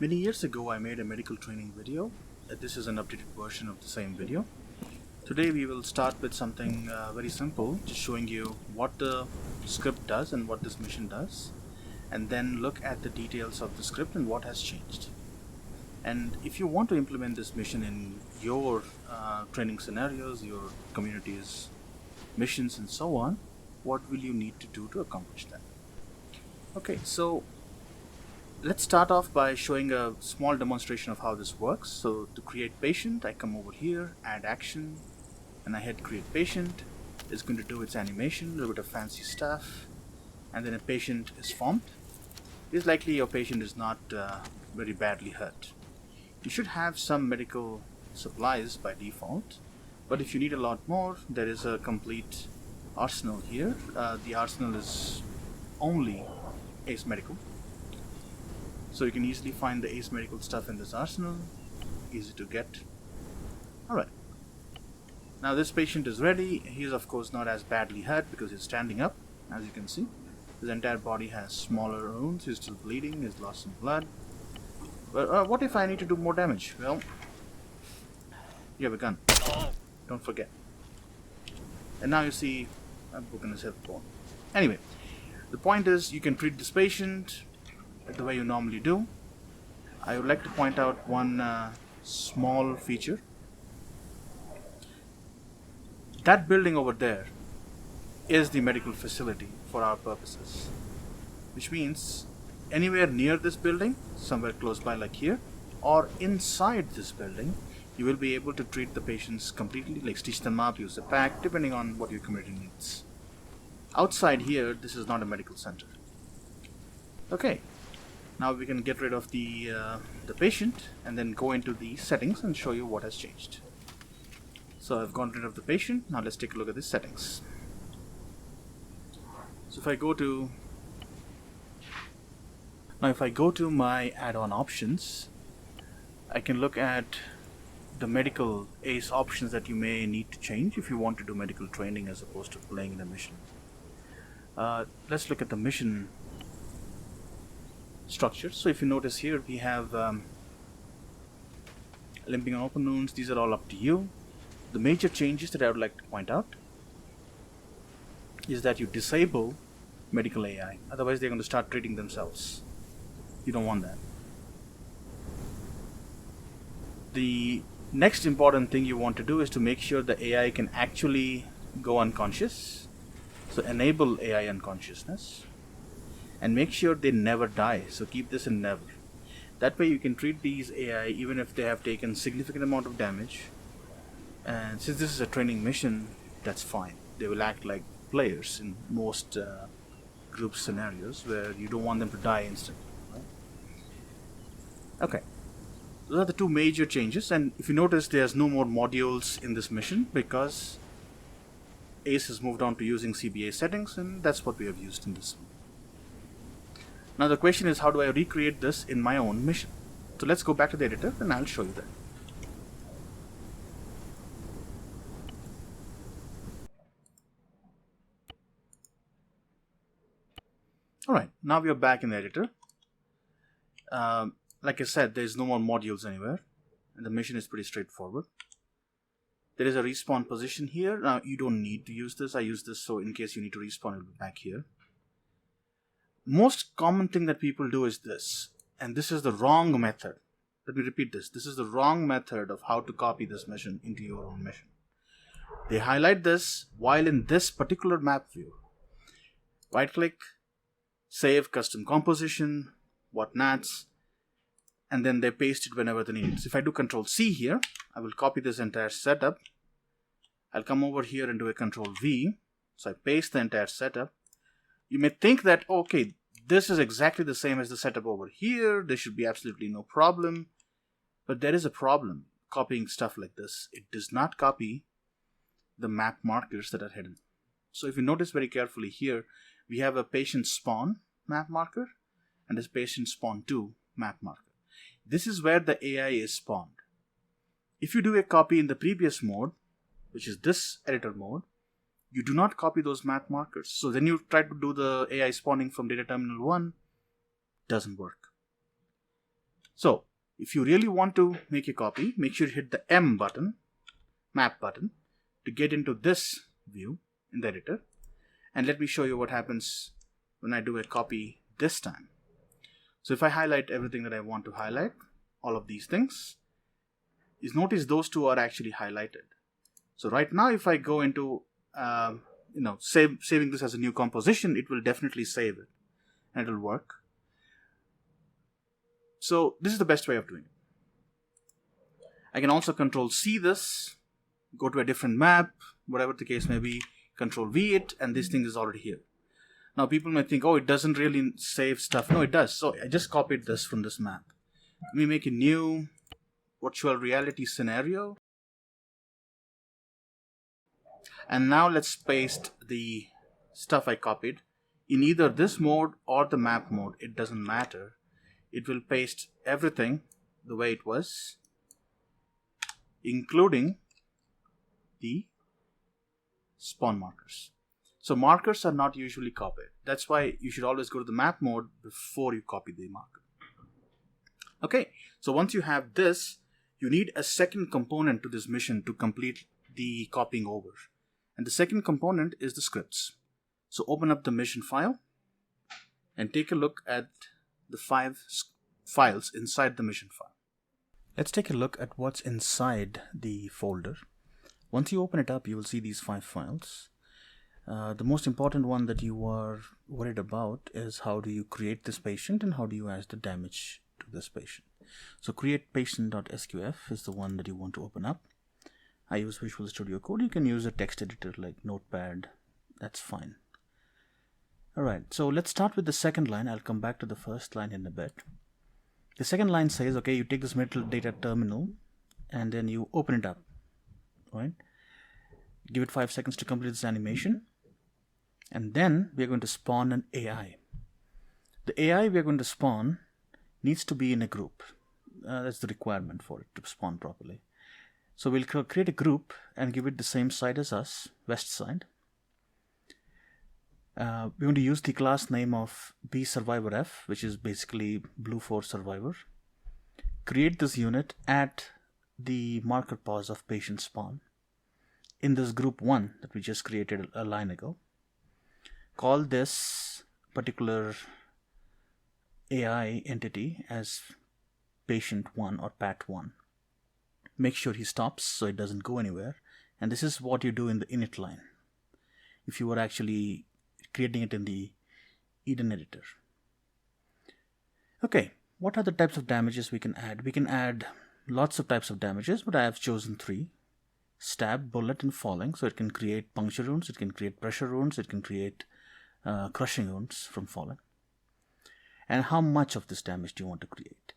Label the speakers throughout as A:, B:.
A: Many years ago, I made a medical training video. This is an updated version of the same video. Today, we will start with something very simple, just showing you what the script does and what this mission does, and then look at the details of the script and what has changed. And if you want to implement this mission in your training scenarios, your community's missions, and so on, what will you need to do to accomplish that? Okay, so let's start off by showing a small demonstration of how this works. So to create patient, I come over here, add action, and I hit create patient. It's going to do its animation, a little bit of fancy stuff, and then a patient is formed. It's likely your patient is not very badly hurt. You should have some medical supplies by default, but if you need a lot more, there is a complete arsenal here. The arsenal is only Ace Medical. So you can easily find the Ace Medical stuff in this arsenal. Easy to get. Alright. Now this patient is ready. He is of course not as badly hurt because he's standing up, as you can see. His entire body has smaller wounds. He's still bleeding. He's lost some blood. But what if I need to do more damage? Well, you have a gun. Don't forget. And now you see I've broken his hip bone. Anyway, the point is you can treat this patient the way you normally do. I would like to point out one small feature. That building over there is the medical facility for our purposes, which means anywhere near this building, somewhere close by like here, or inside this building, you will be able to treat the patients completely, like stitch them up, use a pack, depending on what your community needs. Outside here, this is not a medical center. Okay. Now we can get rid of the patient and then go into the settings and show you what has changed. So I've gotten rid of the patient. Now let's take a look at the settings. So if I go to my add-on options, I can look at the medical ACE options that you may need to change if you want to do medical training as opposed to playing in a mission. Let's look at the mission structure. So if you notice here, we have limping and open wounds. These are all up to you. The major changes that I would like to point out is that you disable medical AI. Otherwise they're going to start treating themselves. You don't want that. The next important thing you want to do is to make sure the AI can actually go unconscious. So enable AI unconsciousness. And make sure they never die. So keep this in never. That way you can treat these AI even if they have taken significant amount of damage. And since this is a training mission, that's fine. They will act like players in most group scenarios where you don't want them to die instantly. Right? Okay. Those are the two major changes. And if you notice, there's no more modules in this mission because ACE has moved on to using CBA settings, and that's what we have used in this one. Now the question is, how do I recreate this in my own mission? So let's go back to the editor and I'll show you that. Alright, now we are back in the editor. Like I said, there's no more modules anywhere, and the mission is pretty straightforward. There is a respawn position here. Now you don't need to use this. I use this so in case you need to respawn, it'll be back here. Most common thing that people do is this, and this is the wrong method. Let me repeat this. This is the wrong method of how to copy this mission into your own mission. They highlight this while in this particular map view. Right click, save custom composition, whatnots, and then they paste it whenever they need it. So if I do Control C here, I will copy this entire setup. I'll come over here and do a Control V. So I paste the entire setup. You may think that, okay, this is exactly the same as the setup over here. There should be absolutely no problem. But there is a problem copying stuff like this. It does not copy the map markers that are hidden. So if you notice very carefully here, we have a patient spawn map marker and this patient spawn 2 map marker. This is where the AI is spawned. If you do a copy in the previous mode, which is this editor mode, you do not copy those map markers. So then you try to do the AI spawning from data terminal 1, doesn't work. So if you really want to make a copy, make sure you hit the M button, map button, to get into this view in the editor. And let me show you what happens when I do a copy this time. So if I highlight everything that I want to highlight, all of these things, is notice those two are actually highlighted. So right now if I go into saving this as a new composition, it will definitely save it and it will work. So this is the best way of doing it. I can also Control C this, go to a different map, whatever the case may be, Control V it, and this thing is already here. Now people may think, oh, it doesn't really save stuff. No, it does. So I just copied this from this map. Let me make a new virtual reality scenario. And now let's paste the stuff I copied in either this mode or the map mode. It doesn't matter. It will paste everything the way it was, including the spawn markers. So markers are not usually copied. That's why you should always go to the map mode before you copy the marker. Okay, so once you have this, you need a second component to this mission to complete the copying over. And the second component is the scripts. So open up the mission file and take a look at the 5 files inside the mission file. Let's take a look at what's inside the folder. Once you open it up, you will see these 5 files. The most important one that you are worried about is how do you create this patient and how do you add the damage to this patient. So create patient.sqf is the one that you want to open up. I use Visual Studio Code. You can use a text editor like Notepad. That's fine. Alright, so let's start with the second line. I'll come back to the first line in a bit. The second line says, okay, you take this metadata terminal and then you open it up. Right? Give it 5 seconds to complete this animation. And then we're going to spawn an AI. The AI we're going to spawn needs to be in a group. That's the requirement for it to spawn properly. So we'll create a group and give it the same side as us, west side. We're going to use the class name of bSurvivorF, which is basically Blue Force Survivor. Create this unit at the marker pause of patient spawn in this group 1 that we just created a line ago. Call this particular AI entity as patient 1 or pat1. Make sure he stops so it doesn't go anywhere. And this is what you do in the init line if you were actually creating it in the Eden editor. Okay, what are the types of damages we can add? We can add lots of types of damages, but I have chosen 3. Stab, bullet, and falling. So it can create puncture wounds, it can create pressure wounds, it can create crushing wounds from falling. And how much of this damage do you want to create?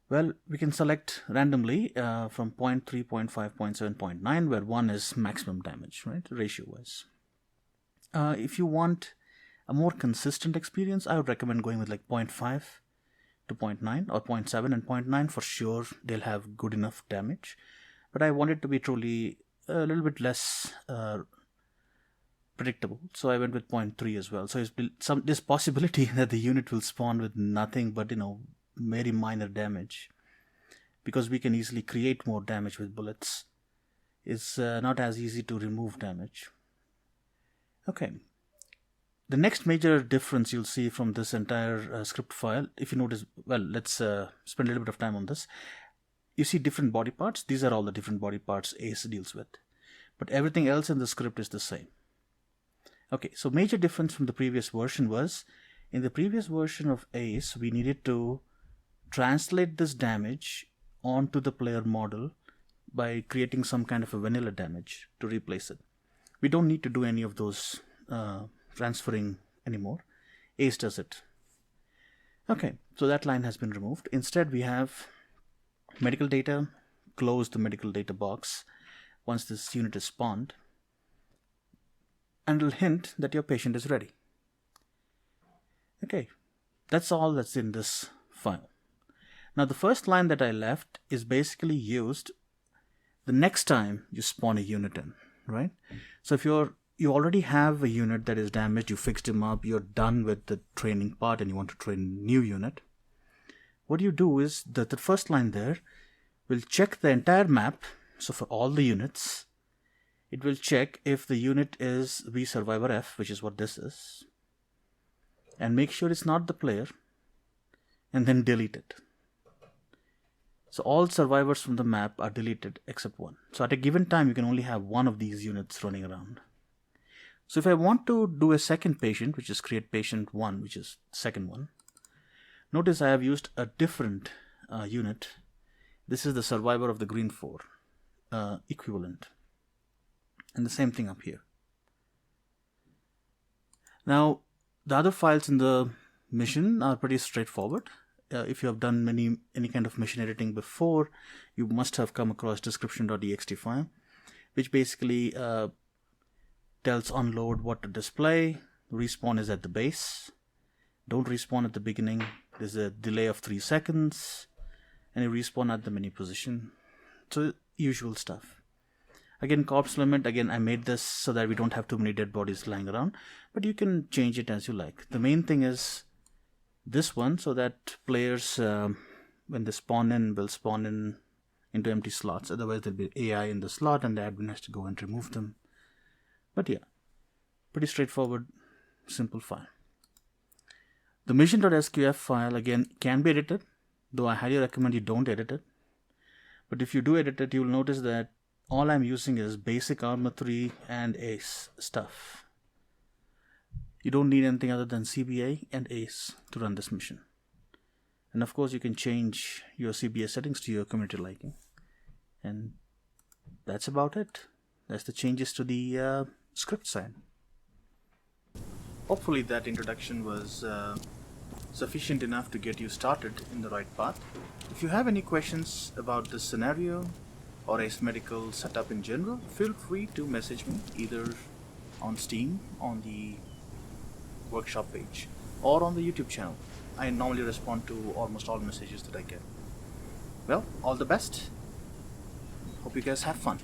A: Well, we can select randomly from 0.3, 0.5, 0.7, 0.9, where 1 is maximum damage, right, ratio-wise. If you want a more consistent experience, I would recommend going with like 0.5 to 0.9 or 0.7 and 0.9 for sure. They'll have good enough damage. But I want it to be truly a little bit less predictable. So I went with 0.3 as well. So there's possibility that the unit will spawn with nothing but, very minor damage. Because we can easily create more damage with bullets. It's not as easy to remove damage. Okay. The next major difference you'll see from this entire script file, if you notice, well, let's spend a little bit of time on this. You see different body parts. These are all the different body parts ACE deals with. But everything else in the script is the same. Okay, so major difference from the previous version was, in the previous version of ACE, we needed to translate this damage onto the player model by creating some kind of a vanilla damage to replace it. We don't need to do any of those transferring anymore. ACE does it. Okay, so that line has been removed. Instead, we have medical data, close the medical data box once this unit is spawned, and it'll hint that your patient is ready. Okay, that's all that's in this file. Now the first line that I left is basically used the next time you spawn a unit in, right? So if you already have a unit that is damaged, you fixed him up, you're done with the training part and you want to train a new unit, what you do is that the first line there will check the entire map. So for all the units, it will check if the unit is V survivor F, which is what this is, and make sure it's not the player, and then delete it. So all survivors from the map are deleted except one. So at a given time, you can only have one of these units running around. So if I want to do a second patient, which is create patient 1, which is the second one, notice I have used a different unit. This is the survivor of the green 4 equivalent. And the same thing up here. Now, the other files in the mission are pretty straightforward. If you have done any kind of mission editing before, you must have come across description.txt file, which basically tells unload what to display. Respawn is at the base. Don't respawn at the beginning. There's a delay of 3 seconds. And you respawn at the menu position. So usual stuff. Again, corpse limit, again I made this so that we don't have too many dead bodies lying around, but you can change it as you like. The main thing is this one, so that players when they spawn in will spawn in into empty slots. Otherwise there'll be AI in the slot and the admin has to go and remove them. But yeah, pretty straightforward, simple file. The mission.sqf file again can be edited, though I highly recommend you don't edit it. But if you do edit it, you'll notice that all I'm using is basic Arma 3 and ACE stuff. You don't need anything other than CBA and ACE to run this mission. And of course you can change your CBA settings to your community liking. And that's about it. That's the changes to the script side. Hopefully that introduction was sufficient enough to get you started in the right path. If you have any questions about this scenario or ACE Medical setup in general, feel free to message me either on Steam on the workshop page or on the YouTube channel. I normally respond to almost all messages that I get. Well, all the best. Hope you guys have fun.